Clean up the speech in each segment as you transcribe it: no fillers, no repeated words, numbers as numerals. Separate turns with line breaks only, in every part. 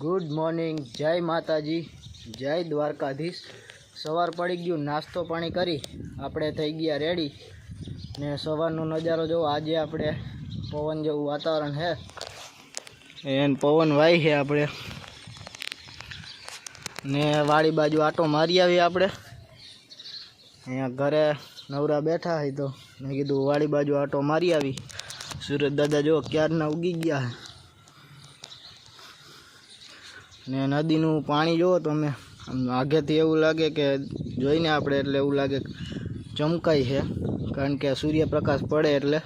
Good morning. जय माताजी, जय द्वारकाधीश। सवार पड़ी गयु, नास्तो पाणी करी आपणे थई गया रेडी ने सवारनो नजारो जो। आज आपणे पवन जेवुं वातावरण है, एन पवन वाई है आपणे ने वाड़ी बाजू आटो मारी आवी आपणे। अहींया घरे नवरा बैठा है तो मैं कीधुं वाड़ी बाजू आटो मारी आवी। सूरज दादा जो क्याરના उगी गया है ने नदीનું पाणी जो तमे आगेथी एवुं लागे के जोईने आपणे एटले एवुं लागे चमकाई है, कारण के सूर्यप्रकाश पड़े एटले।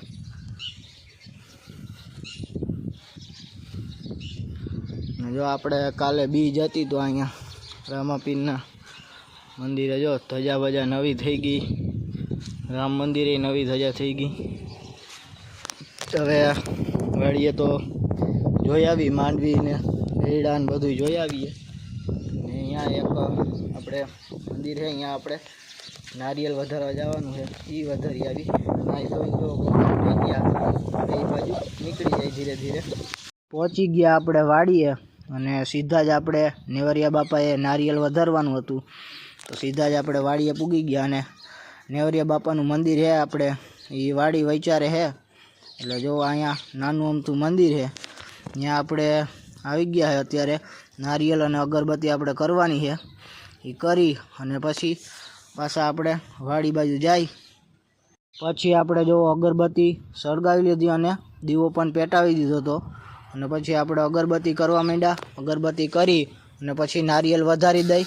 जो आपणे काले बीज हती तो अहींया रामापीરના मंदिरे जो धजा बजा नवी थई गई, राम मंदिरे नवी धजा थई गई। हवे वाड़ीए तो जोई आवी मांडवी ने रेड़ा ने बधुं जोई आवीए। अहींया एक आपणे मंदिर है, अहींया आपणे नारियल वधारवा जवानुं है, ई वधारी आवी। नाई धोई जो गया ए बाजू निकળી जाय धीरे धीरे। पहोंची गया आपणे वाड़ीए अने सीधा ज आपणे नेवरिया बापाए नारियल वधारवानुं हतुं तो सीधा ज आपणे वाड़ीए पूगी गया। अने नेवरिया बापानुं मंदिर है आपणे ई वाड़ी वैचारे है, એટલે જો અહીંયા નાનું અમથું મંદિર છે, ત્યાં આપણે આવી ગયા છે। અત્યારે નારિયેલ અને અગરબત્તી આપણે કરવાની છે, એ કરી અને પછી પાછા આપણે વાડી બાજુ જાય। પછી આપણે જો અગરબત્તી સળગાવી લીધી અને દીવો પણ પેટાવી દીધો હતો અને પછી આપણે અગરબત્તી કરવા માંડ્યા। અગરબત્તી કરી અને પછી નારિયેલ વધારી દઈ।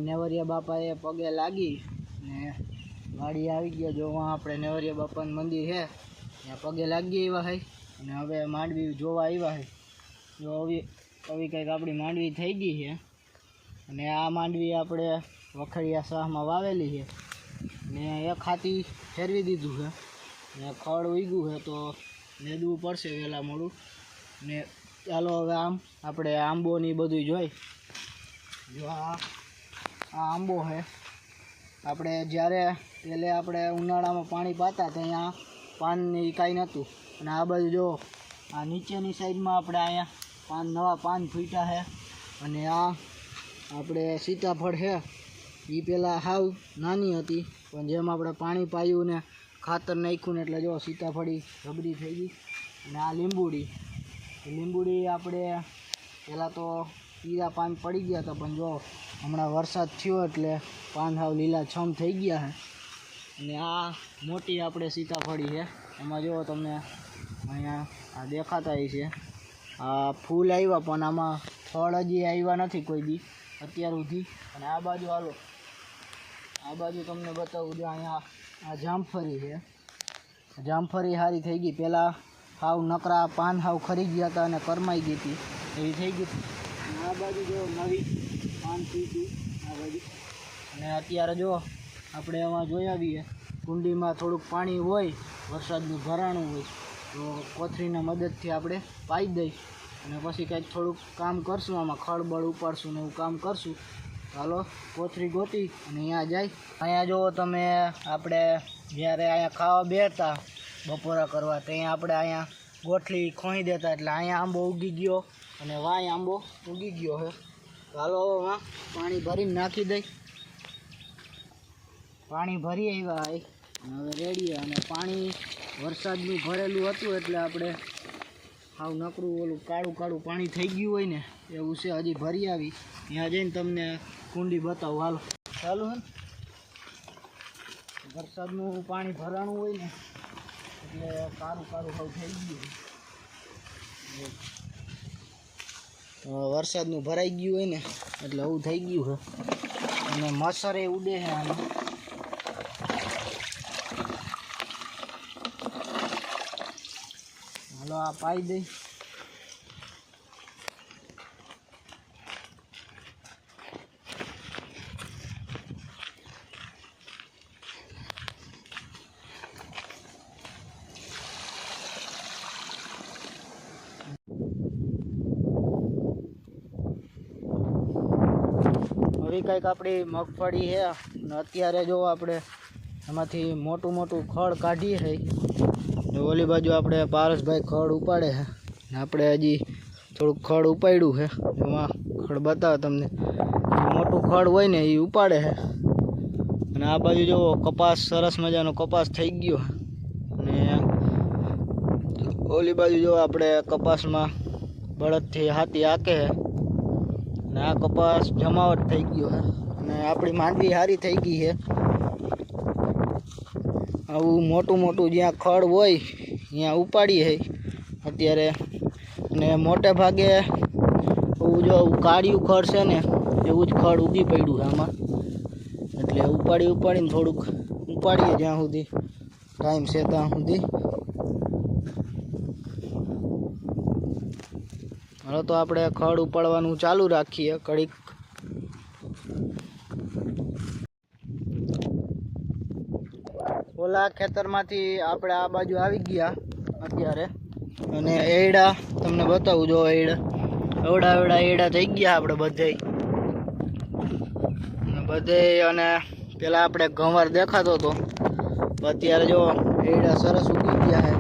नेवरिया बापाए पगे लागी ने वाड़ी आई गया। जो वहाँ अपने नेवरिया बापा मंदिर है ત્યાં પગે લાગી આવ્યા है અને હવે માંડવી જોવા આવ્યા है। જો હવે કંઈક આપણી માંડવી થઈ ગઈ છે અને આ માંડવી આપણે વખડિયા શાહમાં વાવેલી છે ને એક હાથી ફેરવી દીધું છે ને ખડ ઉગ્યું છે તો નેદવું પડશે વહેલા મોડું ને। ચાલો હવે આમ આપણે આંબોની બધું જોઈ। જો આ आंबो है, આપણે જ્યારે પહેલે આપણે ઉનાળામાં પાણી પાતા તો અહીંયા પાનની કાંઈ નહોતું અને આ બાજુ જો આ નીચેની સાઈડમાં આપણે અહીંયા પાન નવા પાન ફૂટ્યા છે અને આ આપણે સીતાફળ છે એ પહેલાં હાવ નાની હતી પણ જેમ આપણે પાણી પાયું ને ખાતર નાખ્યું ને એટલે જો સીતાફળી રબડી થઈ ગઈ। અને આ લીંબુડી આપણે પહેલાં તો પીળા પાન પડી ગયા હતા પણ જો હમણાં વરસાદ થયો એટલે પાન હાવ લીલાછમ થઈ ગયા છે। અને આ મોટી આપણે સીતાફળી છે, એમાં જો તમને અહીંયા આ દેખાતા છે આ ફૂલ આવ્યા પણ આમાં ફળ હજી આવ્યા નથી કોઈ દી અત્યાર સુધી। અને આ બાજુ હાલો, આ બાજુ તમને બતાવું જો અહીંયા આ જામફળી છે, જામફળી સારી થઈ ગઈ। પહેલાં હાવ નકરા પાન હાવ ખરી ગયા હતા અને કરમાઈ ગઈ હતી એવી થઈ ગઈ। આ બાજુ જો નવી પાન પીતું આ બાજુ। અને અત્યારે જો આપણે એમાં જોઈ આવીએ કુંડીમાં થોડુંક પાણી હોય, વરસાદનું ભરાણું હોય તો કોથળીના મદદથી આપણે પાઈ દઈ અને પછી કંઈક થોડુંક કામ કરશું, આમાં ખળબળ ઉપાડશું ને એવું કામ કરશું। ચાલો કોથળી ગોતી અને અહીંયા જાય। અહીંયા જો તમે આપણે જ્યારે અહીંયા ખાવા બેસતા બપોરા કરવા તો અહીંયા આપણે અહીંયા ગોઠલી ખોઈ દેતા એટલે અહીંયા આંબો ઉગી ગયો અને વાય આંબો ઉગી ગયો છે। ચાલો હવે પાણી ભરીને નાખી દઈ। પાણી ભરી આવ્યા હોય હવે રેડી। અને પાણી વરસાદનું ભરેલું હતું એટલે આપણે હાવ નકરું ઓલું કાળું કાળું પાણી થઈ ગયું હોય ને એવું છે। હજી ભરી આવી ત્યાં જઈને તમને કુંડી બતાવું, હાલો ચાલુ હે। વરસાદનું પાણી ભરાણું હોય ને એટલે કારું કારું હાવ થઈ ગયું. વરસાદનું ભરાઈ ગયું હોય ને એટલે આવું થઈ ગયું છે. અને મચ્છરે ઉડે છે આમાં. હાલો આ પાઈ દઈ. હવે કંઈક આપણી મગફળી છે અને અત્યારે જો આપણે એમાંથી મોટું મોટું ખડ કાઢીએ છે. ઓલી બાજુ આપણે પારસભાઈ ખડ ઉપાડે છે ને આપણે હજી થોડુંક ખડ ઉપાડ્યું છે. એમાં ખડ બતાવે તમને, મોટું ખડ હોય ને એ ઉપાડે છે. અને આ બાજુ જો કપાસ, સરસ મજાનો કપાસ થઈ ગયો. અને ઓલી બાજુ જો આપણે કપાસમાં બળદથી હાથી હાકે છે અને આ કપાસ જમાવટ થઈ ગયો છે. અને આપણી માંડવી સારી થઈ ગઈ છે. આવું મોટું મોટું જ્યાં ખડ હોય ત્યાં ઉપાડીએ અત્યારે. અને મોટે ભાગે એવું જો કાળિયું ખડ છે ને એવું જ ખડ ઉગી પડ્યું છે આમાં. એટલે ઉપાડીને થોડુંક ઉપાડીએ જ્યાં સુધી ટાઈમ છે ત્યાં સુધી. હવે તો આપણે ખડ ઉપાડવાનું ચાલુ રાખીએ કડીક. ઓલા ખેતરમાંથી આપણે આ બાજુ આવી ગયા અત્યારે. અને એડા તમને બતાવું, જો એવડા એડા થઈ ગયા આપણે બધે. અને પેલા આપણે ગંવાર દેખાતો હતો, અત્યારે જો એડા સરસ ઉગી ગયા છે.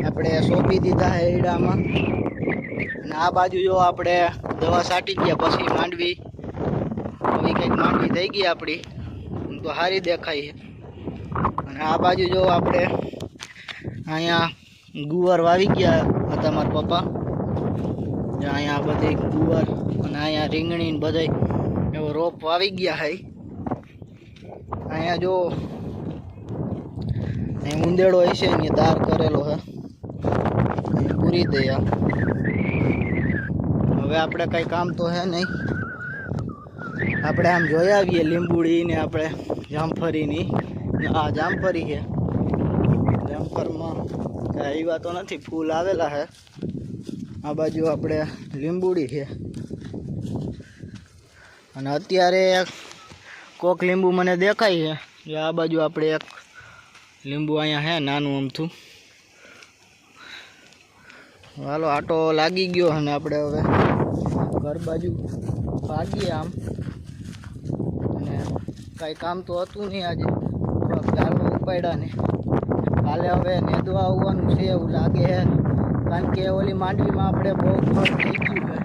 આપણે સોંપી દીધા છે એડામાં. અને આ બાજુ જો આપણે દવા છાંટી ગયા પછી માંડવી આવી કંઈક માંડવી થઈ ગઈ આપણી, તો સારી દેખાય છે. અને આ બાજુ જો આપણે અહીંયા ગુવાર વાવી ગયા હતા મારા પપ્પા. અહીંયા બધી ગુવાર અને અહીંયા રીંગણી ને બધા એવો રોપ વાવી ગયા છે. અહીંયા જો અહીં ઉંદેડો હશે ને દાર કરેલો છે, પૂરી દે. હવે આપણે કંઈ કામ તો હે નહીં. આપણે આમ જોઈ આવીએ લીંબુડી ને આપણે જામફળીની. આ જામફળી છે. જામફળમાં કાંઈ એવા તો નથી, ફૂલ આવેલા છે. આ બાજુ આપણે લીંબુડી છે. અને અત્યારે કોક લીંબુ મને દેખાય છે. આ બાજુ આપણે એક લીંબુ અહીંયા છે નાનું અમથું. હાલો આટો લાગી ગયો અને આપણે હવે ઘર બાજુ ભાગીએ આમ. અને કાંઈ કામ તો હતું નહીં આજે, દાળમાં ઉપાડ્યા ને કાલે હવે નેદવા આવવાનું છે એવું લાગે છે. કારણ કે ઓલી માંડવીમાં આપણે બહુ ખડ થઈ ગયું છે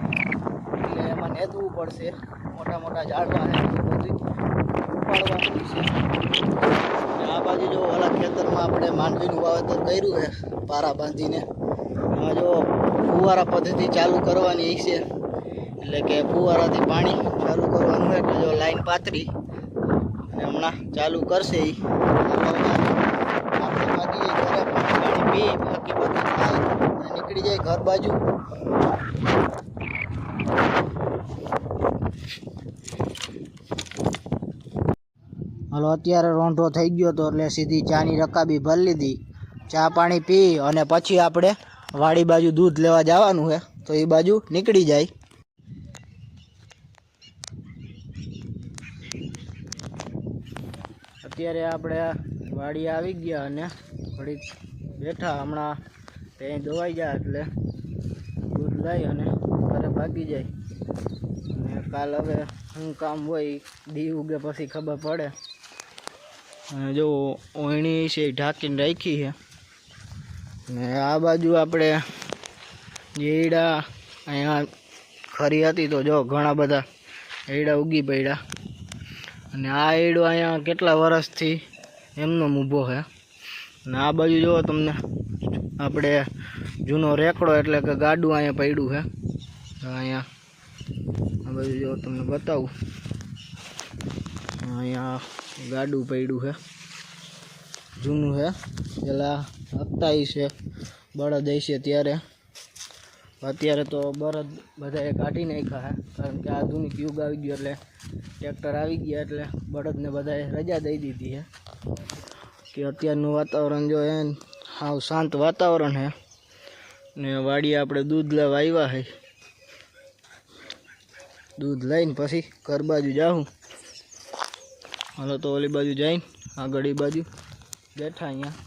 એટલે એમાં નેદવું પડશે. મોટા મોટા ઝાડવા છે એ બધું ઉપાડવાનું છે. આ બાજુ જો ઓલા ખેતરમાં આપણે માંડવીનું વાવેતર કર્યું છે પારા બાંધીને. એમાં જો ફુવારા પદ્ધતિ ચાલુ કરવાની છે, એટલે કે ફુવારાથી પાણી ચાલુ કરવાનું હોય. એટલે જો લાઈન પાતરી અને હમણાં ચાલુ કરશે. આપણે બાકી ઘરે પાણી પી બાકી બધું ખાઈ નીકળી જાય ઘર બાજુ. હાલો અત્યારે રોંઢો થઈ ગયો તો એટલે સીધી ચાની રકાબી ભરી લીધી. ચા પાણી પી અને પછી આપણે વાડી બાજુ દૂધ લેવા જવાનું છે, તો એ બાજુ નીકળી જાય. અત્યારે આપણે વાડી આવી ગયા અને થોડીક બેઠા. હમણાં ત્યાં દવાઈ જાય એટલે દૂધ લઈ અને ઘરે ભાગી જાય. અને કાલ હવે શું કામ હોય દી ઉગે પછી ખબર પડે. અને જો ઓયણી છે ઢાંકીને રાખી છે. ને આ બાજુ આપણે એડા અહીંયા ખરી હતી તો જો ઘણા બધા એડા ઉગી પડ્યા. અને આ એડો અહીંયા કેટલા વર્ષથી એમનો ઊભો છે. અને આ બાજુ જો તમને આપણે જૂનો રેકડો એટલે કે ગાડું અહીંયા પડ્યું છે. અહીંયા આ બાજુ જો તમને બતાવું, અહીંયા ગાડું પડ્યું છે. જૂનું છે, પેલા હપ્તાઈ છે બળદ છે ત્યારે. અત્યારે તો બળદ બધાએ કાઢી નાખ્યા છે, કારણ કે આધુનિક યુગ આવી ગયો એટલે ટ્રેક્ટર આવી ગયા એટલે બળદને બધાએ રજા દઈ દીધી છે. કે અત્યારનું વાતાવરણ જો એ સાવ શાંત વાતાવરણ છે. ને વાડીએ આપણે દૂધ લેવા આવ્યા છે. દૂધ લઈને પછી ઘર બાજુ જાઉં. હાલો તો ઓલી બાજુ જઈને આગળ એ બાજુ બેઠા અહીંયા.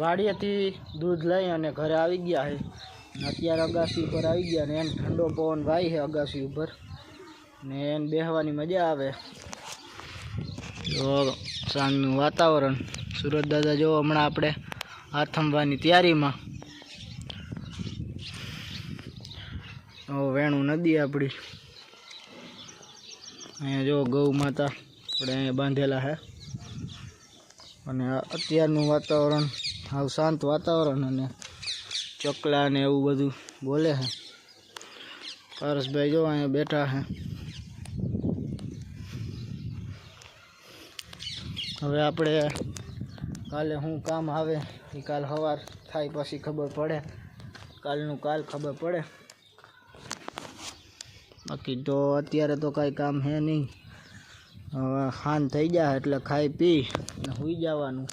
વાડીએથી દૂધ લઈ અને ઘરે આવી ગયા છે. અત્યારે અગાસી ઉપર આવી ગયા ને એને ઠંડો પવન વાય છે અગાસી ઉપર ને એને બેસવાની મજા આવે. તો સાંજનું વાતાવરણ. સુરત દાદા જો હમણાં આપણે આથમવાની તૈયારીમાં. વેણું નદી આપણી અહીંયા જો ગૌ માતા આપણે અહીંયા બાંધેલા છે. અને અત્યારનું વાતાવરણ હાવ શાંત વાતાવરણ અને ચકલા ને એવું બધું બોલે છે. પારસભાઈ જો અહીંયા બેઠા છે. હવે આપણે કાલે શું કામ આવે એ કાલ સવાર થાય પછી ખબર પડે. કાલનું કાલ ખબર પડે. બાકી તો અત્યારે તો કાંઈ કામ છે નહીં. હવે ખાન થઈ જાય એટલે ખાઈ પી ને સૂઈ જવાનું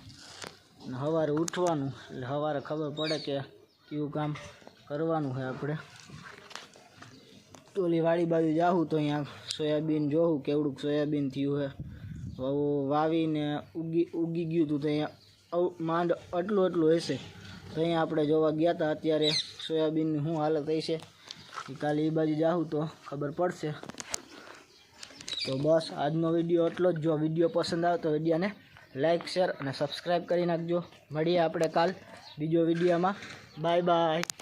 ને સવારે ઉઠવાનું એટલે સવારે ખબર પડે કે કયું કામ કરવાનું છે આપણે. ઓલી વાડી બાજુ જાઉં તો અહીંયા સોયાબીન જોઉં કેવડુંક સોયાબીન થયું છે. વાવીને ઉગી ગયું હતું તો અહીંયા માંડ આટલું હશે. તો અહીંયા આપણે જોવા ગયા હતા. અત્યારે સોયાબીનની શું હાલત હશે એ કાલે એ બાજુ જાઉં તો ખબર પડશે. તો બસ આજનો વિડીયો એટલો જ. જો વિડીયો પસંદ આવે તો વિડીયોને લાઇક શેર અને સબસ્ક્રાઈબ કરી નાખજો. મળીએ આપણે કાલ બીજો વિડીયોમાં. Bye bye.